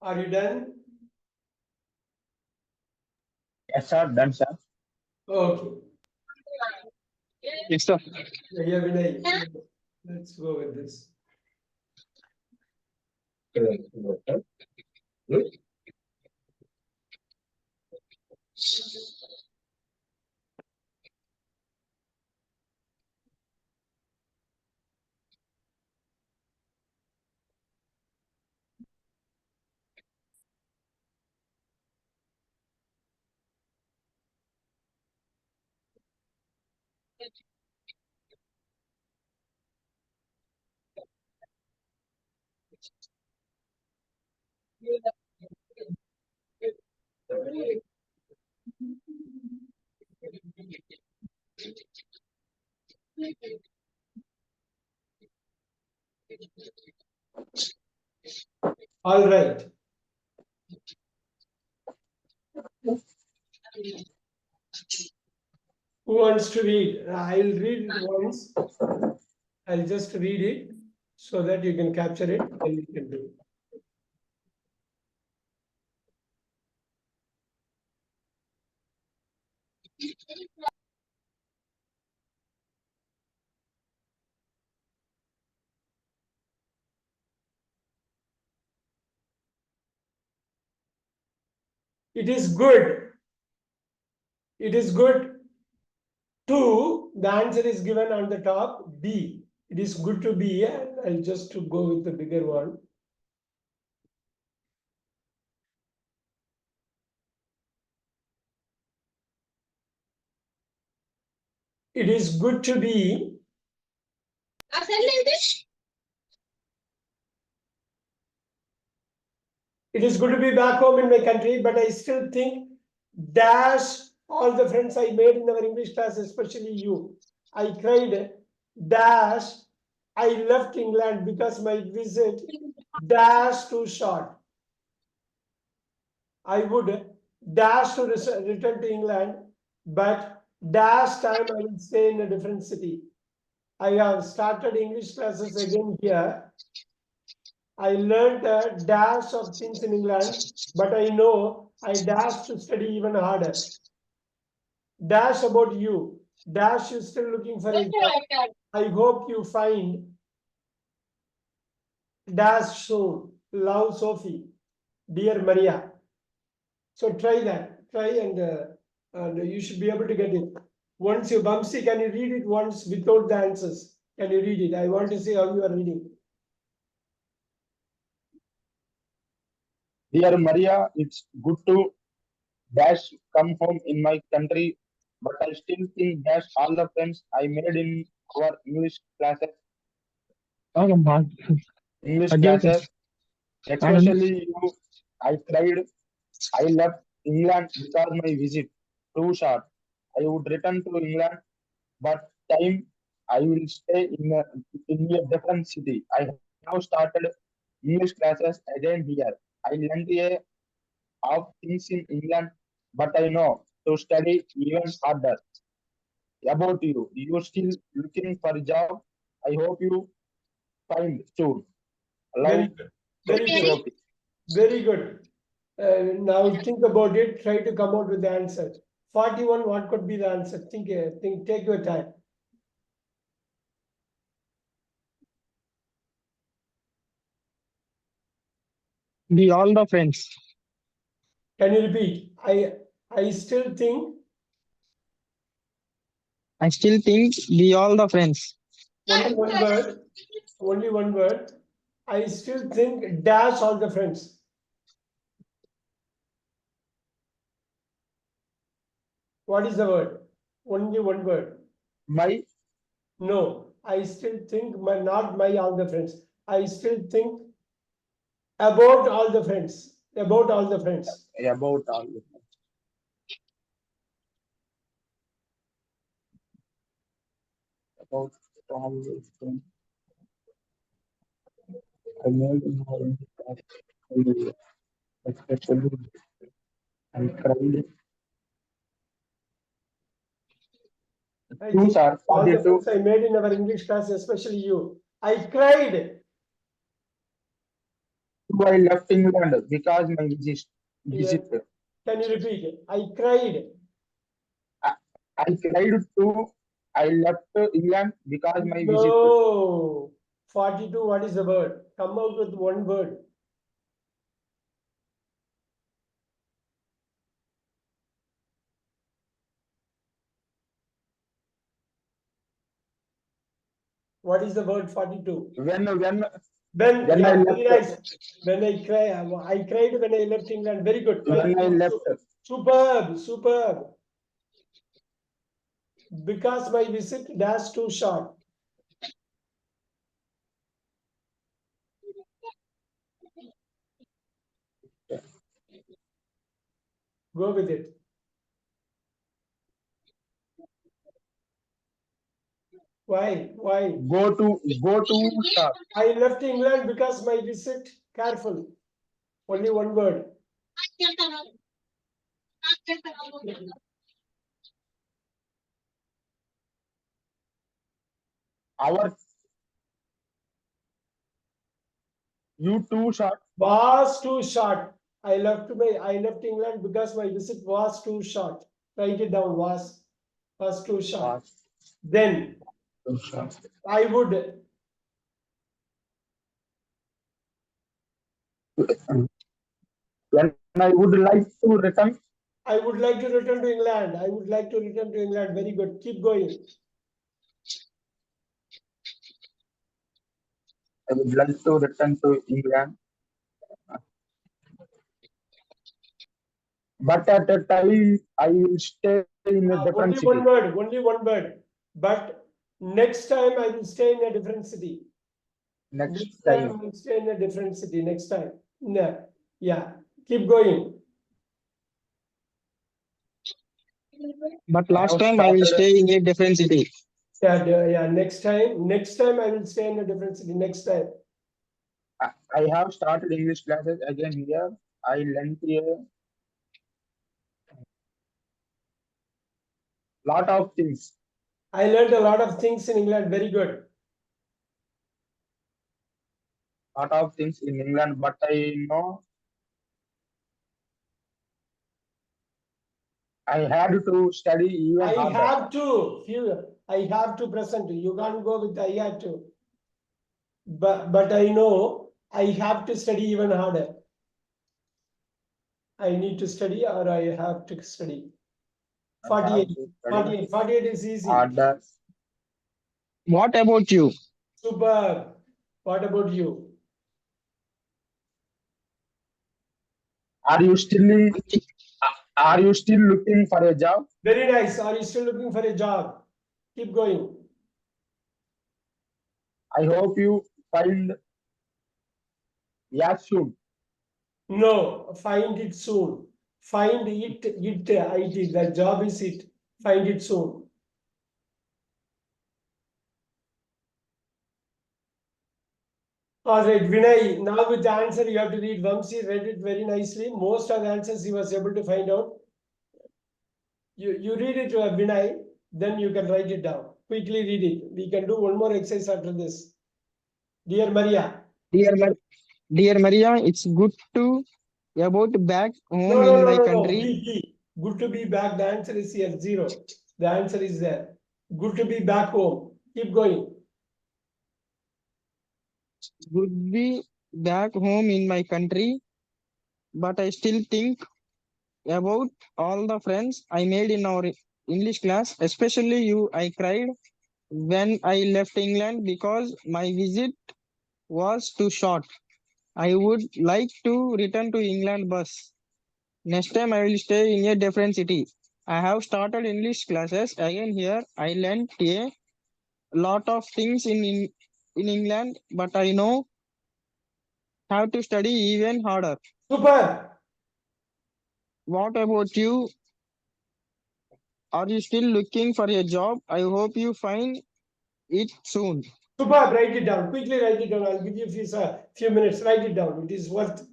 Are you done? Yes, sir. Done, sir. Okay. Yes, sir. Yeah, Vinay. Let's go with this. All right. Who wants to read? I'll read it once. I'll just read it so that you can capture it and you can do it. It is good. It is good to, the answer is given on the top, B. It is good to be, and I'll just to go with the bigger one. It is good to be. It is good to be back home in my country, but I still think dash all the friends I made in our English class, especially you. I cried dash. I left England because my visit dash too short. I would dash to return to England, but dash time I will stay in a different city. I have started English classes again here. I learned a dash of things in England, but I know I dash to study even harder. Dash about you. Dash you still looking for a job. I hope you find dash soon. Love, Sophie. Dear Maria. So try that. Try and you should be able to get it. Once you Bumsy, can you read it once without the answers? Can you read it? I want to see how you are reading. Dear Maria, it's good to dash come home in my country, but I still think dash all the friends I made in our English classes, especially you. I cried. I left England because my visit too short. I would return to England, but time I will stay in a different city. I have started English classes again here. I learned a of things in England, but I know to study even harder. About you, you still looking for a job? I hope you find soon. Very Love, good. Very good. Sophie. Very good. Now think about it. Try to come out with the answer. 41. What could be the answer? Think. Take your time. Be all the friends. Can you repeat? I still think I still think be all the friends. only one word. Only one word. I still think dash all the friends. What is the word? Only one word. My No, I still think not my all the friends. I still think about all the friends. About all the friends. about all about all the things I made in our English class, especially I cried. I Two think sir, all the 42. friends I made in our English class, especially you. I cried. I left England because my visit. Yeah. Can you repeat it? I cried. I cried to. I left England because my visit. No. 42, what is the word? Come out with one word. What is the word 42? When When, When yeah, I very left. nice. When I cried when I left England. Very good. When I left. Superb, superb. Because my visit dash too short. Go with it. Why? Why? Go to shop. I left England because my visit. Careful. Only one word. Our you too short. Was too short. I left England because my visit was too short. Write it down. Was too short. Was Then too short. I would. When I would like to return. I would like to return to England. I would like to return to England. Very good. Keep going. I would like to return to England. But at the time, I will stay in a different Only city. one word. Only one word. But next time I will stay in a different city. Next I time. will stay in a different city next time. No. Yeah. Keep going. But I last have time I will started. stay in a different city. Yeah, yeah. Next time I will stay in a different city. Next time. I have started English classes again here. I learned a lot of things. I learned a lot of things in England. Very good. Lot of things in England, but I know I had to study even I harder. have to. I have to present. You can't go with I have to. But I know I have to study even harder. I need to study or I have to study. I have 48. to study 48 is easy. harder. What about you? Superb. What about you? Are you still Are you still looking for a job? Very nice. Are you still looking for a job? Keep going. I hope you find yes soon. No, find it soon. Find it, the job is it. Find it soon. All right, Vinay, now with the answer you have to read. Vamsi read it very nicely. Most of the answers he was able to find out. You read it, Vinay, then you can write it down. Quickly read it. We can do one more exercise after this. Dear Maria. Dear Maria, it's good to about back home No, no, in no, my no, no. country. Be. Good to be back. The answer is here, 0. The answer is there. Good to be back home. Keep going. Good be back home in my country, but I still think about all the friends I made in our English class, especially you. I cried when I left England because my visit was too short. I would like to return to England bus. Next time I will stay in a different city. I have started English classes again here. I learned a lot of things in England, but I know how to study even harder. Super. What about you? Are you still looking for a job? I hope you find it soon. Super. Write it down. Quickly write it down. I'll give you few minutes. Write it down. It is worth.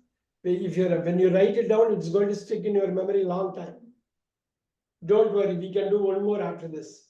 If you're when you write it down, it's going to stick in your memory long time. Don't worry. We can do one more after this.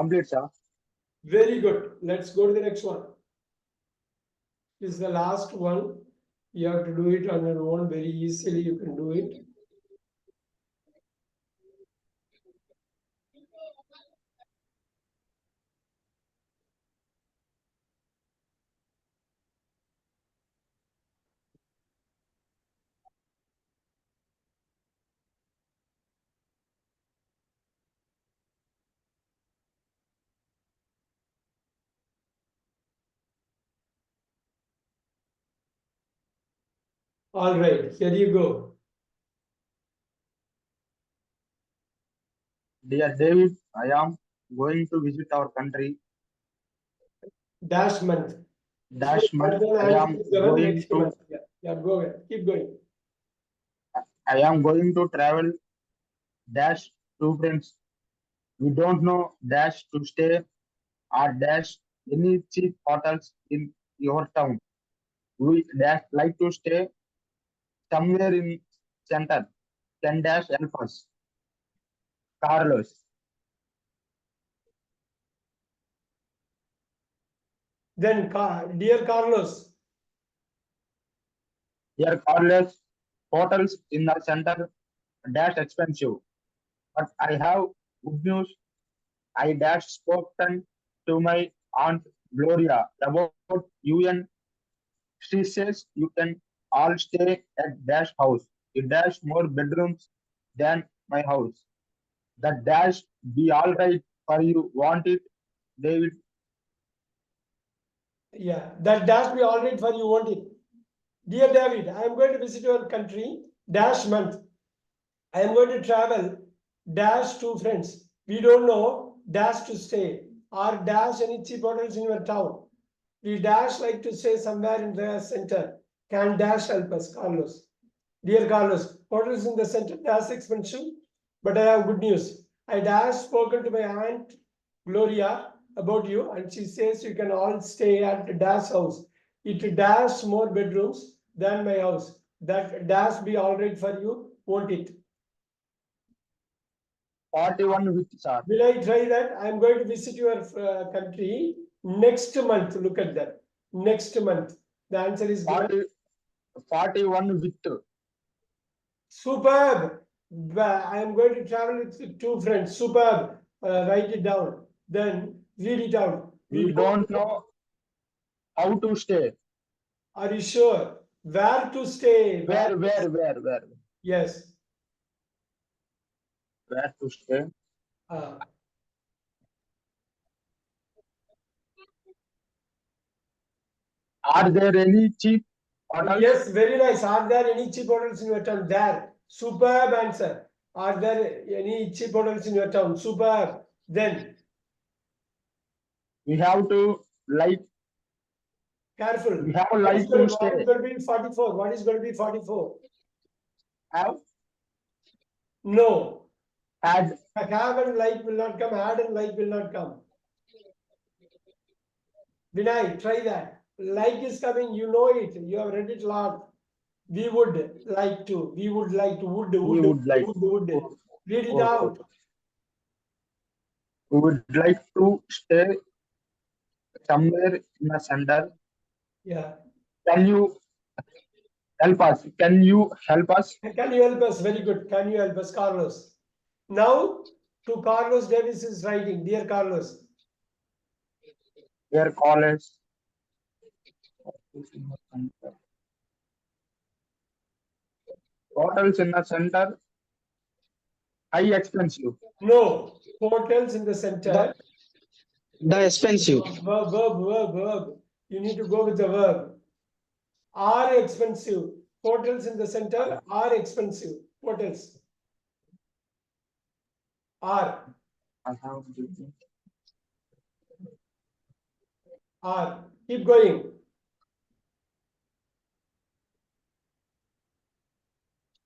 Complete, sir. Very good. Let's go to the next one. This is the last one. You have to do it on your own very easily. You can do it. All right, here you go. Dear David, I am going to visit our country. Dash month. Dash month. Then I answer am is given going next to. month. Yeah, go ahead. Keep going. I am going to travel. Dash two friends. We don't know dash to stay or dash any cheap hotels in your town. We dash like to stay somewhere in center. Can dash help us? Carlos. Then, dear Carlos, Here Carlos, hotels in the center dash expensive. But I have good news. I dash spoken to my aunt Gloria about you and she says you can all stay at dash house. It dash more bedrooms than my house. That dash be all right for you. Want it, David? yeah, that dash be all right for you, won't it? Dear David, I am going to visit your country, dash month. I am going to travel, dash two friends. We don't know, dash to stay, or dash any cheap hotels in your town. We dash like to stay somewhere in the center. Can dash help us, Carlos? Dear Carlos, hotels in the center, dash expensive, but I have good news. I dash spoken to my aunt Gloria about you, and she says you can all stay at the dash house. It dash more bedrooms than my house. That dash be all right for you, won't it? 41 with sir. Will I try that? I am going to visit your country next month. Look at that. Next month. The answer is given. 41 with Superb. I am going to travel with two friends. Superb. Write it down. Then read it out. we don't know how to stay. Are you sure? Where to stay? Where? Yes. Where to stay? Uh, Are there any cheap hotels? yes, very nice. Are there any cheap hotels in your town? There. Superb answer. Are there any cheap hotels in your town? Superb. Then We have to like. careful. We have What is like going, to what is stay. going to be 44? What is going to be 44? Have No. had Have and like will not come. Had and like will not come. Vinay, try that. Like is coming. You know it. You have read it a lot. We would like to. We would like to. Would. we would like. Would. Read it Oh, out. we would like to stay somewhere in the center. Yeah. Can you help us? Can you help us? Can you help us? Very good. Can you help us, Carlos? Now to Carlos Davis is writing. Dear Carlos. Your college. Hotels in the center. High expensive. No. Hotels in the center. The expensive. Verb. You need to go with the verb. Are expensive. Hotels in the center are expensive. What else? Are. I have Are. Keep going.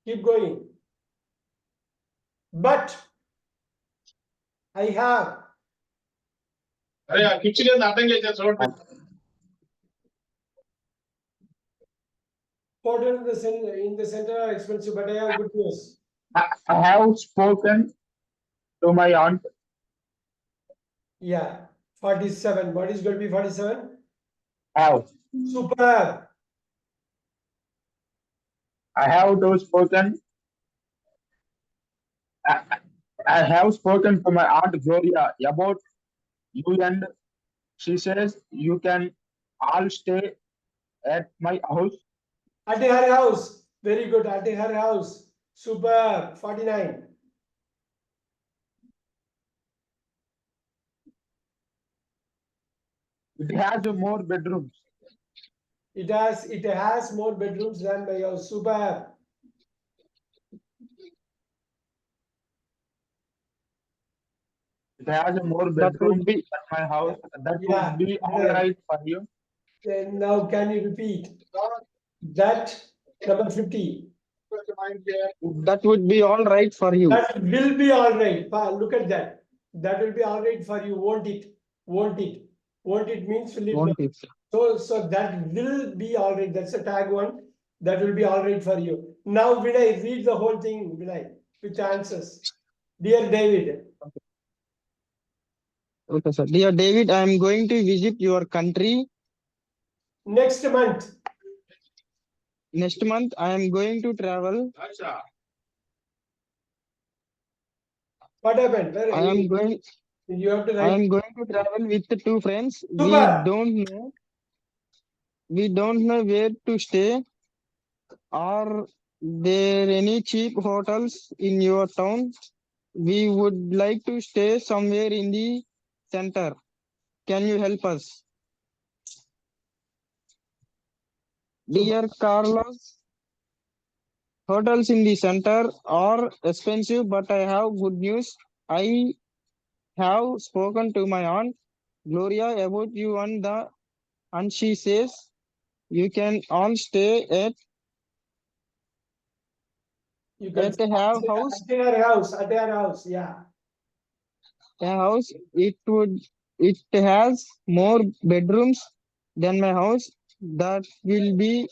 Keep going. But I have. Hotels in the center are expensive, but I have good news. I have spoken to my aunt. Yeah, 47. What is going to be 47? Have. Superb. I have to spoken. I, I have spoken to my aunt Gloria about you, and she says you can all stay at my house. At her house. Very good. At her house. Superb. 49. It has more bedrooms. It has more bedrooms than my house. Superb. It has more That would bedrooms be than my house. That Yeah. would be all Right. right for you. Then now can you repeat? That number 50. that would be all right for you. That will be all right. Look at that. That will be all right for you, won't it? Won't it? Won't it means fill it Won't now. it? So that will be all right. That's a tag one. That will be all right for you. Now, Vinay, read the whole thing, Vinay, with answers. Dear David, Okay, sir. Dear David, I am going to visit your country next month. next month. I am going to travel. What happened? I am going. You have to I write. am going to travel with the two friends. Super. We don't know where to stay. Are there any cheap hotels in your town? We would like to stay somewhere in the center. Can you help us? Super. Dear Carlos, hotels in the center are expensive, but I have good news. I have spoken to my aunt Gloria about you and she says you can all stay You can at her house. at her house. At her house. Yeah. A house. It has more bedrooms than my house. Ri-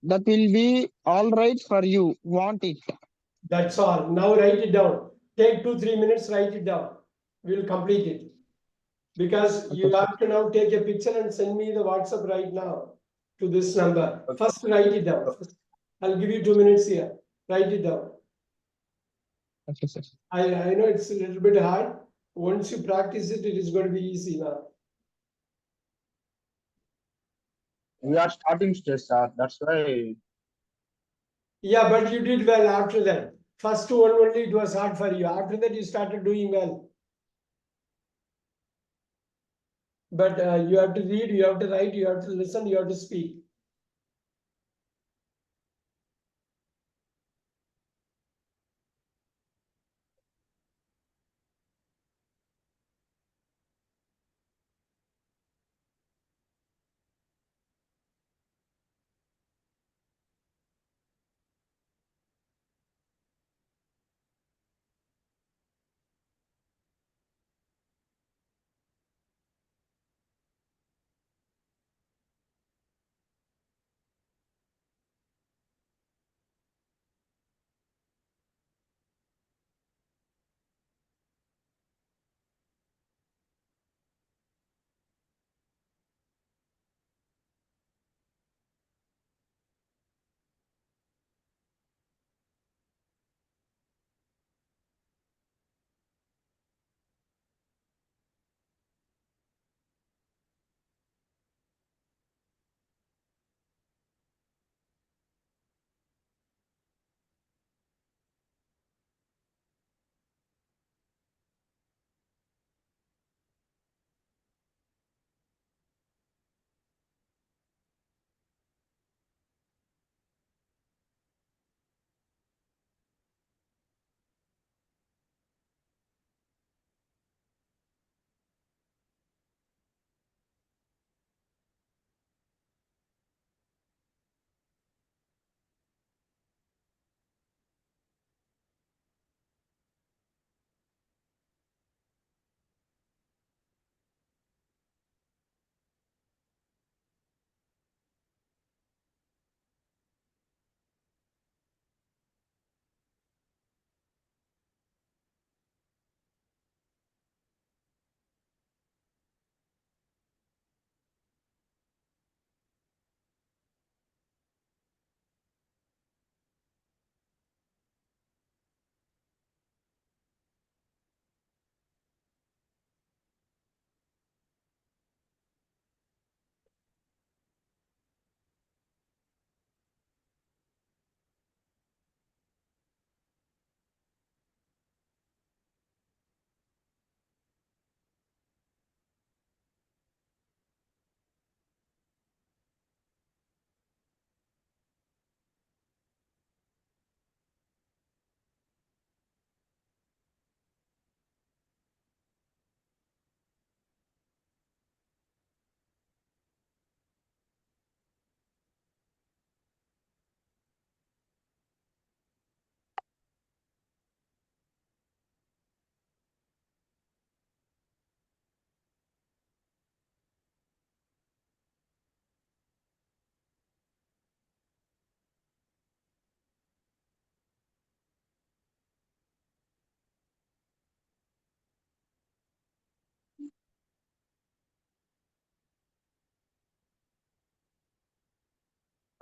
that will be all right for you. Want it? That's all. Now write it down. Take 2-3 minutes, write it down. We'll complete it. Because Okay, you sir. have to now take a picture and send me the WhatsApp right now to this number. First, write it down. First, I'll give you 2 minutes here. Write it down. Okay, sir. I know it's a little bit hard. Once you practice it, it is going to be easy now. We are starting stress, sir. That's why Yeah, but you did well after that. First one only it was hard for you. After that, you started doing well. But you have to read, you have to write, you have to listen, you have to speak.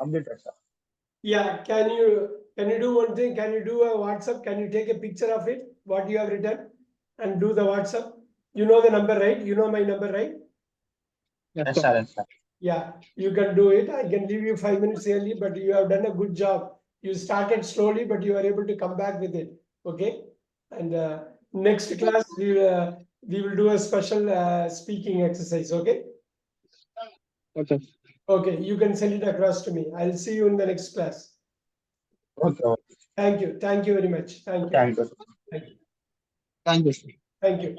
Completed, sir. Yeah, can you do one thing? Can you do a WhatsApp? Can you take a picture of it, what you have written, and do the WhatsApp? You know the number, right? You know my number, right? Yes, sir. Yes, sir. Yeah, you can do it. I can leave you 5 minutes early, but you have done a good job. You started slowly, but you are able to come back with it. Okay. And next class, we will do a special speaking exercise. Okay. Okay. Okay. You can send it across to me. I'll see you in the next class. Okay. Okay. Thank you. Thank you very much. Thank you. Thank you. Thank you. Thank you. Thank you.